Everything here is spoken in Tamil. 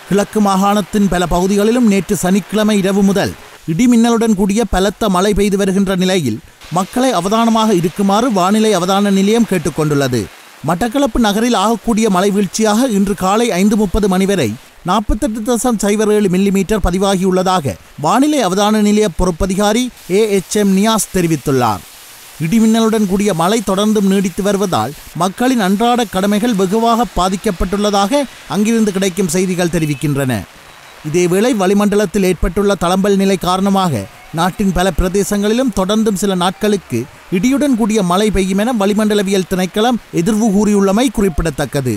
கிழக்கு மாகாணத்தின் பல பகுதிகளிலும் நேற்று சனிக்கிழமை இரவு முதல் இடிமின்னலுடன் கூடிய பலத்த மழை பெய்து வருகின்ற நிலையில் மக்களை அவதானமாக இருக்குமாறு வானிலை அவதான நிலையம் கேட்டுக்கொண்டுள்ளது. மட்டக்களப்பு நகரில் ஆகக்கூடிய மழை வீழ்ச்சியாக இன்று காலை 5:30 மணி வரை 48.07 மில்லிமீட்டர் பதிவாகியுள்ளதாக வானிலை அவதான நிலைய பொறுப்பதிகாரி AHM நியாஸ் தெரிவித்துள்ளார். இடிமின்னலுடன் கூடிய மழை தொடர்ந்தும் நீடித்து வருவதால் மக்களின் அன்றாட கடமைகள் வெகுவாக பாதிக்கப்பட்டுள்ளதாக அங்கிருந்து கிடைக்கும் செய்திகள் தெரிவிக்கின்றன. இதேவேளை வளிமண்டலத்தில் ஏற்பட்டுள்ள தளம்பல் நிலை காரணமாக நாட்டின் பல பிரதேசங்களிலும் தொடர்ந்தும் சில நாட்களுக்கு இடியுடன் கூடிய மழை பெய்யும் என வளிமண்டலவியல் திணைக்களம் எதிர்வு கூறியுள்ளமை குறிப்பிடத்தக்கது.